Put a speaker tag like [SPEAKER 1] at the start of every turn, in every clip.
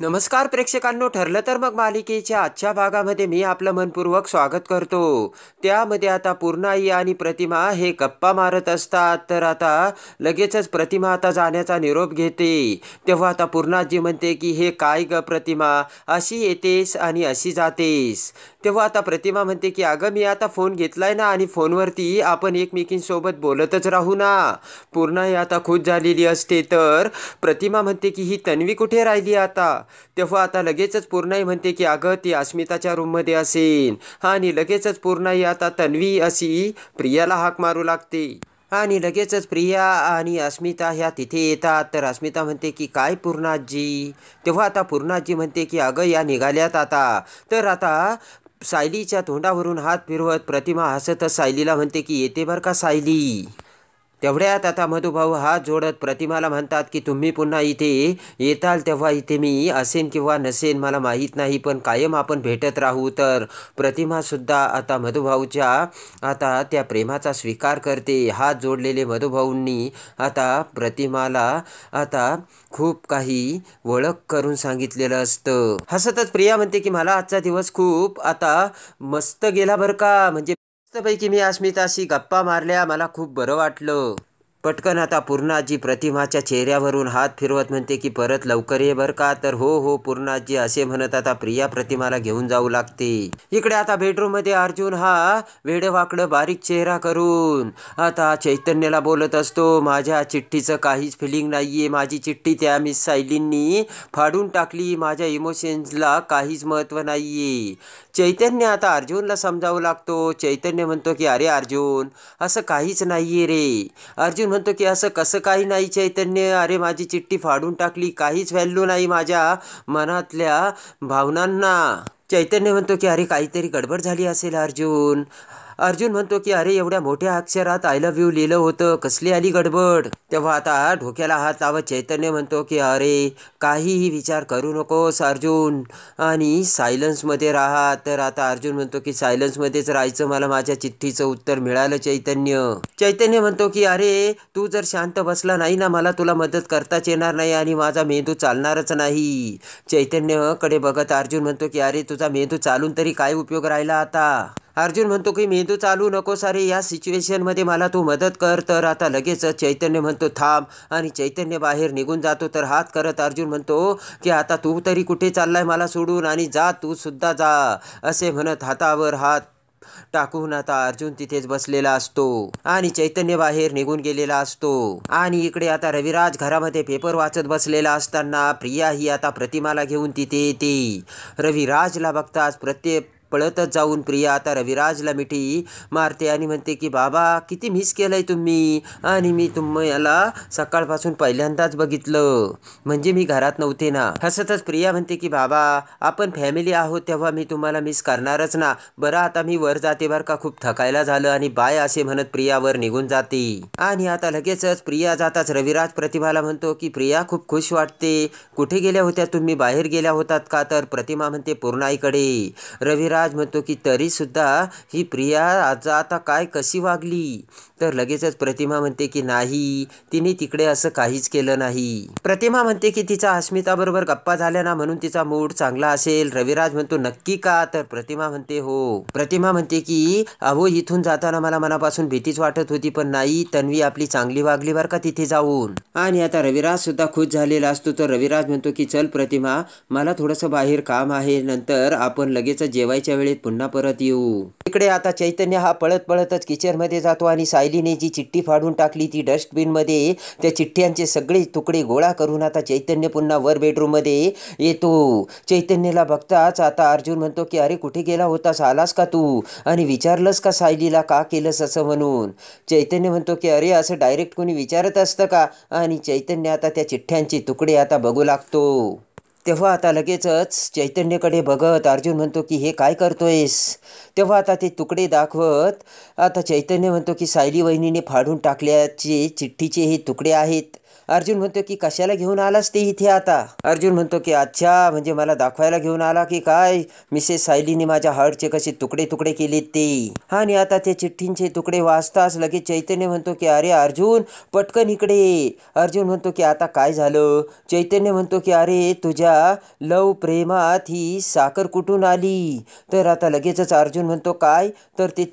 [SPEAKER 1] नमस्कार प्रेक्षकांनो, ठरलं तर मग मालिकेच्या आजच्या भागामध्ये मी आपलं मनपूर्वक स्वागत करतो. त्यामध्ये आता पूर्णाई आणि प्रतिमा हे गप्पा मारत असतात. तर आता लगेचच प्रतिमा आता जाण्याचा निरोप घेते. तेव्हा आता पूर्णाजी म्हणते की हे काय ग प्रतिमा, अशी येतेस आणि अशी जातेस. तेव्हा आता प्रतिमा म्हणते की अगं मी आता फोन घेतलाय ना आणि फोनवरती आपण एकमेकींसोबत बोलतच राहू ना. पूर्णाई आता खुश झालेली असते. तर प्रतिमा म्हणते की ही तन्वी कुठे राहिली आता. तेव्हा आता लगेचच पूर्णाई म्हणते की अगं ती अस्मिताच्या रूममध्ये असेल. आणि लगेचच पूर्णाई आता तन्वी अशी प्रियाला हाक मारू लागते. आणि लगेचच प्रिया आणि अस्मिता ह्या तिथे येतात. तर अस्मिता म्हणते की काय पूर्णाजी. तेव्हा आता पूर्णाजी म्हणते की अगं या निघाल्यात आता. तर आता सायलीच्या तोंडावरून हात फिरवत प्रतिमा हसतच सायलीला म्हणते की येते बरं का सायली. तेवढ्यात आता मधुभाऊ हात जोडत प्रतिमाला म्हणतात की तुम्ही पुन्हा इथे येताल तेव्हा इथे मी असेन किंवा नसेन मला माहीत नाही, पण कायम आपण भेटत राहू. तर प्रतिमासुद्धा आता मधुभाऊच्या आता त्या प्रेमाचा स्वीकार करते. हात जोडलेले मधुभाऊंनी आता प्रतिमाला आता खूप काही ओळख करून सांगितलेलं असतं. हसतच प्रिया म्हणते की मला आजचा दिवस खूप आता मस्त गेला बरं का. म्हणजे मस्तपैकी मी अस्मिताशी गप्पा मारल्या, मला खूप बरं वाटलं. पटकन आता पूर्णाजी प्रतिमाच्या चेहऱ्यावरून हात फिरवत म्हणते की परत लवकर ये बरं का. तर हो हो पूर्णाजी असे म्हणत आता प्रिया प्रतिमाला घेऊन जाऊ लागते. इकडे आता बेडरूममध्ये अर्जुन हा वेडवाकडं बारीक चेहरा करून आता चैतन्याला बोलत असतो. माझ्या चिठ्ठीचं काहीच फिलिंग नाहीये. माझी चिठ्ठी त्या मिस सायलींनी फाडून टाकली. माझ्या इमोशन्सला काहीच महत्त्व नाहीये. चैतन्य आता अर्जुनला समजावू लागतो. चैतन्य म्हणतो की अरे अर्जुन असं काहीच नाहीये रे. अर्जुन म्हणतो की असं कसं काही नाही चैतन्य. अरे माझी चिठ्ठी फाडून टाकली, काहीच व्हॅल्यू नाही माझ्या मनातल्या भावनांना. चैतन्य म्हणतो की अरे काहीतरी गडबड झाली असेल अर्जुन. अर्जुन म्हणतो की अरे एवढ्या मोठ्या अक्षरात आय लव्ह यू लिहिलं होतं, कसली आली गडबड. तेव्हा आता डोक्याला हात लावत चैतन्य म्हणतो की अरे काहीही विचार करू नकोस अर्जुन आणि सायलन्समध्ये राहा. तर आता अर्जुन म्हणतो की सायलन्समध्येच राहायचं, मला माझ्या चिठ्ठीचं उत्तर मिळालं चैतन्य. चैतन्य म्हणतो की अरे तू जर शांत बसला नाही ना मला तुला मदत करताच येणार नाही आणि माझा मेंदू चालणारच नाही. चैतन्यकडे बघत अर्जुन म्हणतो की अरे तुझा मेंदू चालून तरी काय उपयोग राहिला आता. अर्जुन म्हणतो की मेंदू चालू नकोस अरे, या सिच्युएशनमध्ये मला तू मदत कर. तर आता लगेच चैतन्य म्हणतो थांब आणि चैतन्य बाहेर निघून जातो. तर हात करत अर्जुन म्हणतो की आता तू तरी कुठे चाललाय मला सोडून, आणि जा तू सुद्धा जा, असे म्हणत हातावर हात टाकून आता अर्जुन तिथेच बसलेला असतो आणि चैतन्य बाहेर निघून गेलेला असतो. आणि इकडे आता रविराज घरामध्ये पेपर वाचत बसलेला असताना प्रिया ही आता प्रतिमाला घेऊन तिथे येते. रविराजला बघताच प्रत्येक पळतच जाऊन प्रिया आता रविराजला मिठी मारते आणि म्हणते की बाबा किती मिस केलंय तुम्ही, आणि मी तुम्हाला सकाळपासून पहिल्यांदाच बघितलं, म्हणजे मी घरात नव्हते ना. हसतच प्रिया म्हणते की बाबा आपण फॅमिली आहोत तेव्हा मी तुम्हाला मिस करणारच ना. बरं आता मी वर जाते बरं का, खूप थकायला झालं, आणि बाय असे म्हणत प्रिया वर निघून जाते. आणि आता लगेचच प्रिया जाताच रविराज प्रतिमाला म्हणतो की प्रिया खूप खुश वाटते, कुठे गेल्या होत्या तुम्ही, बाहेर गेल्या होतात का. तर प्रतिमा म्हणते पूर्णाईकडे. रविराज म्हणतो की तरी सुद्धा ही प्रिया आज आता काय कशी वागली. तर लगेचच प्रतिमा म्हणते की नाही तिने तिकडे असं काहीच केलं नाही. प्रतिमा म्हणते की तिचा अस्मिताबरोबर गप्पा झाल्या ना म्हणून तिचा मूड चांगला असेल. रविराज म्हणतो नक्की का. तर प्रतिमा म्हणते हो. प्रतिमा म्हणते की अहो इथून जाताना मला मनापासून भीतीच वाटत होती, पण नाही तन्वी आपली चांगली वागली बरं का तिथे जाऊन. आणि आता रविराज सुद्धा खुश झालेला असतो. तर रविराज म्हणतो की चल प्रतिमा मला थोडंसं बाहेर काम आहे, नंतर आपण लगेच जेवायच्या वेळेत पुन्हा परत येऊ. इकडे आता चैतन्य हा पळत पळतच किचनमध्ये जातो आणि सायलीने जी चिठ्ठी फाडून टाकली ती डस्टबिनमध्ये त्या चिठ्ठ्यांचे सगळे तुकडे गोळा करून आता चैतन्य पुन्हा वर बेडरूममध्ये येतो. चैतन्यला बघताच आता अर्जुन म्हणतो की अरे कुठे गेला होतास, आलास का तू, आणि विचारलंस का सायलीला का केलंस असं म्हणून. चैतन्य म्हणतो की अरे असं डायरेक्ट कोणी विचारत असतं का. आणि चैतन्य आता त्या चिठ्ठ्यांचे तुकडे आता बघू लागतो. तेव्हा आता लगेचच चैतन्यकडे बघत अर्जुन म्हणतो की हे काय करतोयस. तेव्हा आता ते तुकडे दाखवत आता चैतन्य म्हणतो की सायली वहिनीने फाडून टाकल्याचे चिठ्ठीचे हे तुकडे आहेत, अर्जुन म्हणतो की कशाला घेऊन आलास ते इथे आता? अर्जुन म्हणतो की अच्छा, म्हणजे मला दाखवायला घेऊन आला की काय मिसेस सायलीने माझ्या हार्टचे कसे तुकडे तुकडे केलेत ते. आणि आता ते चिठ्ठींचे तुकडे वाचताच लगेच चैतन्य म्हणतो की अरे अर्जुन पटकन इकडे ये. अर्जुन म्हणतो की आता काय झालं? चैतन्य म्हणतो की अरे तुझ्या लव प्रेमात ही साखर कुठून आली? तर आता लगेचच अर्जुन म्हणतो काय? तर ते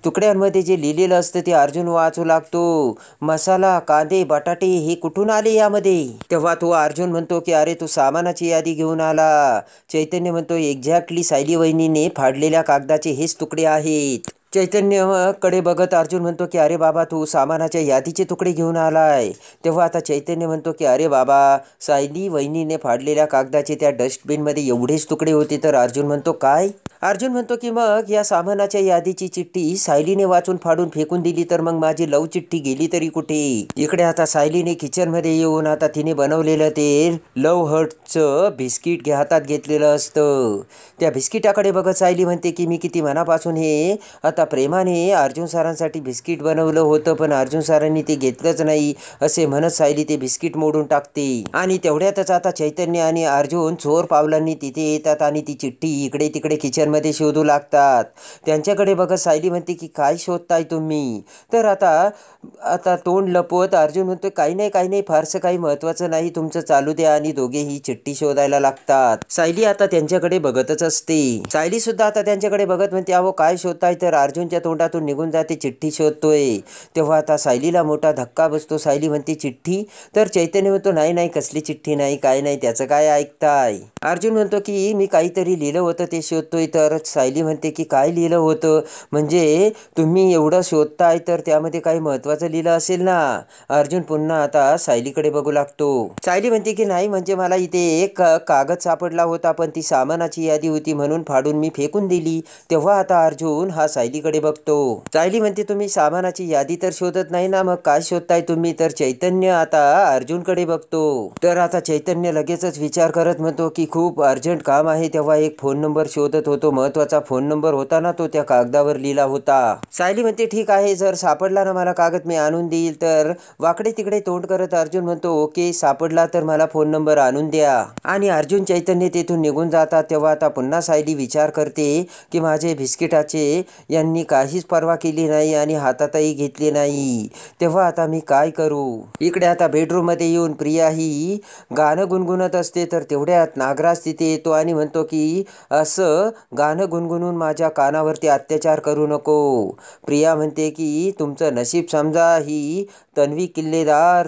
[SPEAKER 1] तुकड्यांमध्ये जे लिहिलेलं असतं ते अर्जुन वाचू लागतो. मसाला, कांदे, बटाटे हे कुठून आले यामध्ये? तेव्हा तो अर्जुन म्हणतो की अरे तू सामानाची यादी घेऊन आला. चैतन्य म्हणतो एक्झॅक्टली सायली वहिनीने फाडलेल्या कागदाचे हेच तुकडे आहेत. चैतन्यकडे बघत अर्जुन म्हणतो की अरे बाबा तू सामानाच्या यादीचे तुकडे घेऊन आलाय. तेव्हा आता चैतन्य म्हणतो की अरे बाबा सायली वहिनीने फाडलेल्या कागदाचे त्या डस्टबिनमध्ये एवढेच तुकडे होते. तर अर्जुन म्हणतो काय? अर्जुन म्हणतो की मग या सामानाच्या यादीची चिठ्ठी सायलीने वाचून फाडून फेकून दिली तर मग माझी लव चिठ्ठी गेली तरी कुठे? इकडे आता सायलीने किचनमध्ये येऊन आता तिने बनवलेलं ते लव हर्टचं बिस्किट हातात घेतलेलं असतं. त्या बिस्किटाकडे बघत सायली म्हणते की मी किती मनापासून हे आता प्रेमाने अर्जुन सरांसाठी बिस्किट बनवलं होतं पण अर्जुन सरांनी ते घेतलंच नाही असे म्हणत सायली ते बिस्किट मोडून टाकते. आणि तेवढ्यातच आता चैतन्य आणि अर्जुन चोर पावलांनी तिथे येतात आणि ती चिठ्ठी इकडे तिकडे किचनमध्ये शोधू लागतात. त्यांच्याकडे बघत सायली म्हणते की काय शोधताय तुम्ही? तर आता तोंड लपवत अर्जुन म्हणतो काही नाही फारसं काही महत्त्वाचं नाही, तुमचं चालू द्या. आणि दोघे ही चिठ्ठी शोधायला लागतात. सायली आता त्यांच्याकडे बघतच असते. सायली सुद्धा आता त्यांच्याकडे बघत म्हणते अहो काय शोधताय? तर अर्जुनच्या तोंडातून निघून जाते चिठ्ठी शोधतोय. तेव्हा आता सायलीला मोठा धक्का बसतो. सायली म्हणते चिठ्ठी? तर चैतन्य म्हणतो नाही कसली चिठ्ठी नाही, काय नाही, त्याचं काय ऐकताय? अर्जुन म्हणतो की मी काहीतरी लिहिलं होतं ते शोधतोय. तर सायली म्हणते की काय लिहिलं होतं? म्हणजे तुम्ही एवढं शोधताय तर त्यामध्ये काही महत्त्वाचं लिहिलं असेल ना? अर्जुन पुन्हा आता सायलीकडे बघू लागतो. सायली म्हणते की नाही म्हणजे मला इथे एक कागद सापडला होता पण ती सामानाची यादी होती म्हणून फाडून मी फेकून दिली. तेव्हा आता अर्जुन हा सायलीकडे बघतो. सायली म्हणते तुम्ही सामानाची यादी तर शोधत नाही ना, मग काय शोधताय तुम्ही? तर चैतन्य आता अर्जुनकडे बघतो. तर आता चैतन्य लगेचच विचार करत म्हणतो की खूप अर्जंट काम आहे. तेव्हा एक फोन नंबर शोधत होतो, महत्त्वाचा फोन नंबर होता ना, तो त्या कागदावर लिहिला होता. सायली म्हणते ठीक आहे, जर सापडला ना मला कागद मी आणून देईल. तर वाकडे तिकडे तोंड करत अर्जुन म्हणतो ओके, सापडला तर मला फोन नंबर आणून द्या. आणि अर्जुन चैतन्य तेथून निघून जातात. तेव्हा आता पुन्हा सायली विचार करते की माझे बिस्किटाचे यांनी काहीच पर्वा केली नाही आणि हातातही घेतली नाही. तेव्हा आता मी काय करू? इकडे आता बेडरूममध्ये येऊन प्रिया ही गाणं गुणगुणत असते. तर तेवढ्यात नागराज तिथे येतो आणि म्हणतो की असं गाणं गुणगुणून माझ्या कानावरती अत्याचार करू नको. प्रिया म्हणते की तुमचं नशीब समजा, ही तन्वी किल्लेदार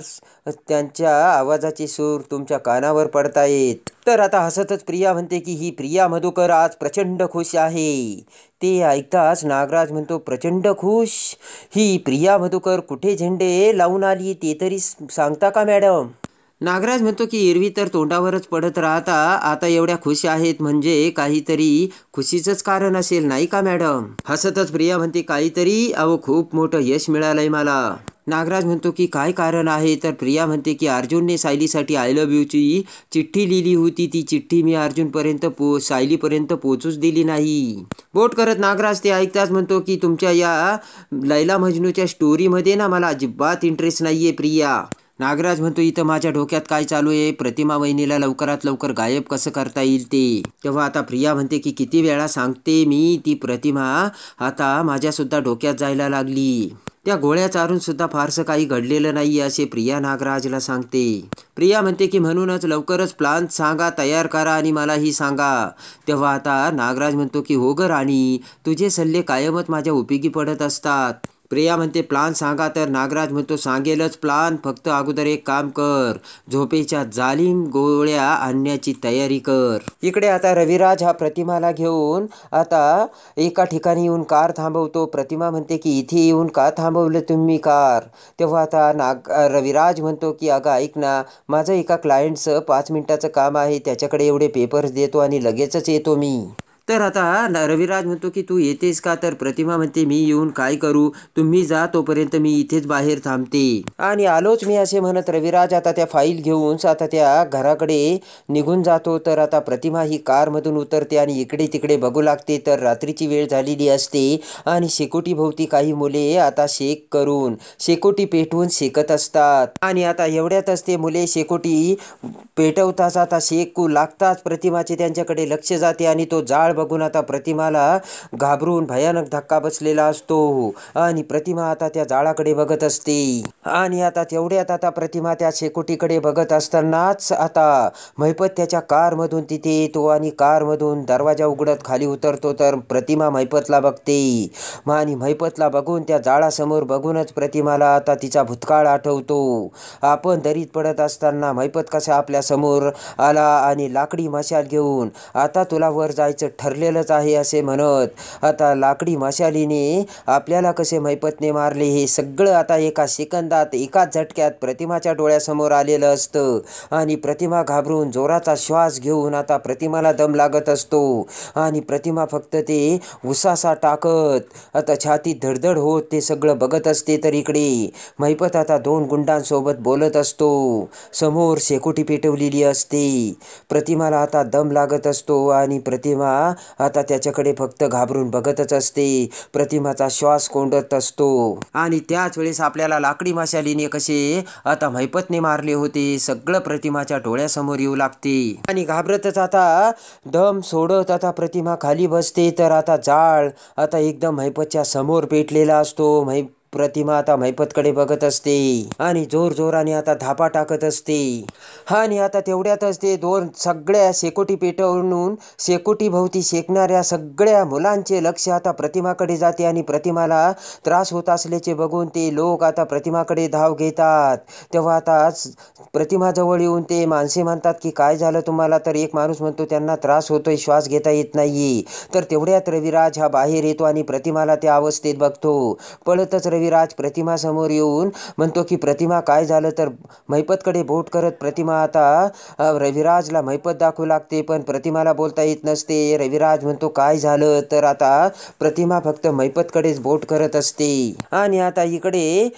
[SPEAKER 1] त्यांच्या आवाजाचे सूर तुमच्या कानावर पडतायत. तर आता हसतच प्रिया म्हणते की ही प्रिया मधुकर आज प्रचंड खुश आहे. ते ऐकताच नागराज म्हणतो प्रचंड खुश? ही प्रिया मधुकर कुठे झेंडे लावून आली ते तरी सांगता का मॅडम? नागराज म्हणतो की एरवी तर तोंडावरच पडत राहता, आता एवढ्या खुश आहेत म्हणजे काहीतरी खुशीचंच कारण असेल नाही का मॅडम? हसतच प्रिया म्हणते काहीतरी अहो खूप मोठं यश मिळालंय मला. नागराज म्हणतो की काय कारण आहे? तर प्रिया म्हणते की अर्जुनने सायलीसाठी आय लव्ह यूची चिठ्ठी लिहिली होती, ती चिठ्ठी मी अर्जुनपर्यंत सायलीपर्यंत पोचूच दिली नाही. बोट करत नागराज ते ऐकताच म्हणतो की तुमच्या या लैला मजनूच्या स्टोरीमध्ये ना मला अजिबात इंटरेस्ट नाहीये प्रिया. नागराज म्हणतो इथं माझ्या डोक्यात काय चालू आहे, प्रतिमा वहिनीला लवकरात लवकर गायब कसं करता येईल ते. तेव्हा आता प्रिया म्हणते की किती वेळा सांगते मी, ती प्रतिमा आता माझ्यासुद्धा डोक्यात जायला लागली. त्या गोळ्या चारून सुद्धा फारसं काही घडलेलं नाही असे प्रिया नागराजला सांगते. प्रिया म्हणते की म्हणूनच लवकरच प्लान सांगा, तयार करा आणि मलाही सांगा. तेव्हा आता नागराज म्हणतो की हो ग राणी, तुझे सल्ले कायमच माझ्या उपयोगी पडत असतात. प्रिया म्हणते प्लान सांगा. तर नागराज म्हणतो सांगेलच प्लान, फक्त अगोदर एक काम कर, झोपेच्या जालिम गोळ्या आणण्याची तयारी कर. इकडे आता रविराज हा प्रतिमाला घेऊन आता एका ठिकाणी येऊन कार थांबवतो. प्रतिमा म्हणते की इथे येऊन का थांबवलं तुम्ही कार? तेव्हा आता रविराज म्हणतो की अगं ऐक ना, माझं एका क्लायंटचं 5 मिनिटाचं काम आहे, त्याच्याकडे एवढे पेपर्स देतो आणि लगेचच येतो मी. तर आता रविराज म्हणतो की तू येतेस का? तर प्रतिमा म्हणते मी येऊन काय करू, तुम्ही जा, तोपर्यंत मी इथेच बाहेर थांबते. आणि आलोच मी असे म्हणत रविराज आता त्या फाईल घेऊन आता त्या घराकडे निघून जातो. तर आता प्रतिमा ही कारमधून उतरते आणि इकडे तिकडे बघू लागते. तर रात्रीची वेळ झालेली असते आणि शेकोटीभोवती काही मुले आता शेकोटी पेटवून शेकत असतात. आणि आता एवढ्यातच ते मुले शेकोटी पेटवताच आता शेकू लागताच प्रतिमाचे त्यांच्याकडे लक्ष जाते आणि तो जाळ बघून आता प्रतिमाला घाबरून भयानक धक्का बसलेला असतो आणि प्रतिमा आता त्या जाळाकडे बघत असते. आणि आता तेवढ्यात आता प्रतिमा त्या शेकोटीकडे बघत असतानाच आता महिपत त्याच्या कारमधून तिथे येतो आणि कारमधून दरवाजा उघडत खाली उतरतो. तर प्रतिमा महिपतला बघते आणि महिपतला बघून त्या जाळासमोर बघूनच प्रतिमाला आता तिचा भूतकाळ आठवतो. आपण दरीत पडत असताना महिपत कसा आपल्या समोर आला आणि लाकडी मशाल घेऊन आता तुला वर जायचं ठरलेलंच आहे असे म्हणत आता लाकडी मशालीने आपल्याला कसे महिपतने मारले हे सगळं आता एका सेकंदात एकाच झटक्यात प्रतिमाच्या डोळ्यासमोर आलेलं असतं. आणि प्रतिमा घाबरून जोराचा श्वास घेऊन आता प्रतिमाला दम लागत असतो आणि प्रतिमा फक्त ते उसासा टाकत आता छातीत धडधड होत ते सगळं बघत असते. तर इकडे महिपत आता 2 गुंडांसोबत बोलत असतो. समोर शेकोटी पेटवलेली असते. प्रतिमाला आता दम लागत असतो आणि प्रतिमा आता त्याच्याकडे फक्त घाबरून बघतच असते. प्रतिमाचा श्वास कोंडत असतो आणि त्याच वेळेस आपल्याला लाकडी मशालीने कसे आता महिपतने मारले होते सगळं प्रतिमाच्या डोळ्यासमोर येऊ लागते. आणि घाबरतच आता दम सोडत आता प्रतिमा खाली बसते. तर आता जाळ आता एकदम महिपतच्या समोर पेटलेला असतो. प्रतिमा आता महिपतकडे बघत असते आणि जोराने आता धापा टाकत असते. आणि आता तेवढ्यातच ते 2 सगळ्या शेकोटी पेटवून शेकोटी भोवती शेकणाऱ्या सगळ्या मुलांचे लक्ष आता प्रतिमाकडे जाते आणि प्रतिमाला त्रास होत असल्याचे बघून ते लोक आता प्रतिमाकडे धाव घेतात. तेव्हा आता प्रतिमाजवळ येऊन ते माणसे म्हणतात की काय झालं तुम्हाला? तर एक माणूस म्हणतो त्यांना त्रास होतोय, श्वास घेता येत नाहीये. तर तेवढ्यात रविराज हा बाहेर येतो आणि प्रतिमाला त्या अवस्थेत बघतो. पळतच रविराज प्रतिमा समोर येऊन म्हणतो की प्रतिमा काय झालं? तर महिपतकडे बोट करत प्रतिमा आता रविराजला महिपत दाखवू लागते पण प्रतिमाला बोलता येत नसते. रविराज म्हणतो काय झालं? तर आता प्रतिमा फक्त महिपतकडेच बोट करत असते. आणि आता इकडे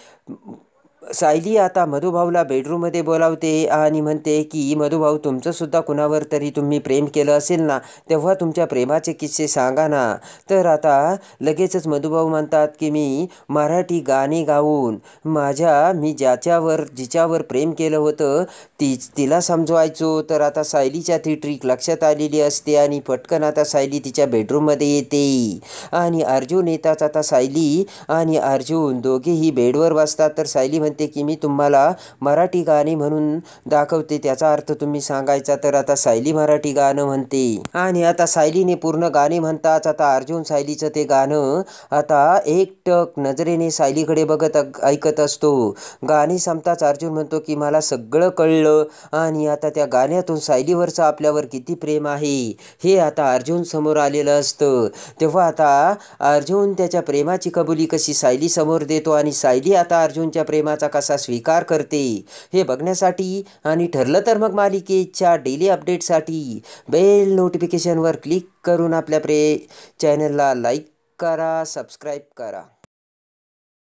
[SPEAKER 1] सायली आता मधुभाऊला बेडरूममध्ये बोलावते आणि म्हणते की मधुभाऊ तुमचं सुद्धा कुणावर तरी तुम्ही प्रेम केलं असेल ना, तेव्हा तुमच्या प्रेमाचे किस्से सांगा ना. तर आता लगेचच मधुभाऊ म्हणतात की मी मराठी गाणी गाऊन मी जिच्यावर प्रेम केलं होतं तिला समजवायचो. तर आता सायलीच्या ती ट्रिक लक्षात आलेली असते आणि पटकन आता सायली तिच्या बेडरूममध्ये येते आणि अर्जुन येताच आता सायली आणि अर्जुन दोघेही बेडवर बसतात. तर सायली म्हणते की मी तुम्हाला मराठी गाणी म्हणून दाखवते, त्याचा अर्थ तुम्ही सांगायचा. तर आता सायली मराठी गाणं म्हणते आणि आता सायलीने पूर्ण गाणे म्हणताच आता अर्जुन सायलीचं ते गाणं आता एकटक नजरेने सायलीकडे बघत ऐकत असतो. गाणी संपताच अर्जुन म्हणतो की मला सगळं कळलं आणि आता त्या गाण्यातून सायलीवरचं आपल्यावर किती प्रेम आहे हे आता अर्जुन समोर आलेलं असतं. तेव्हा आता अर्जुन त्याच्या प्रेमाची कबुली कशी सायली समोर देतो आणि सायली आता अर्जुनच्या प्रेमाचा कसा स्वीकार करते हे बघण्यासाठी आणि ठरलं तर मग मालिकेच्या डेली अपडेटसाठी बेल नोटिफिकेशनवर क्लिक करून आपल्या चॅनलला लाईक करा, सबस्क्राईब करा.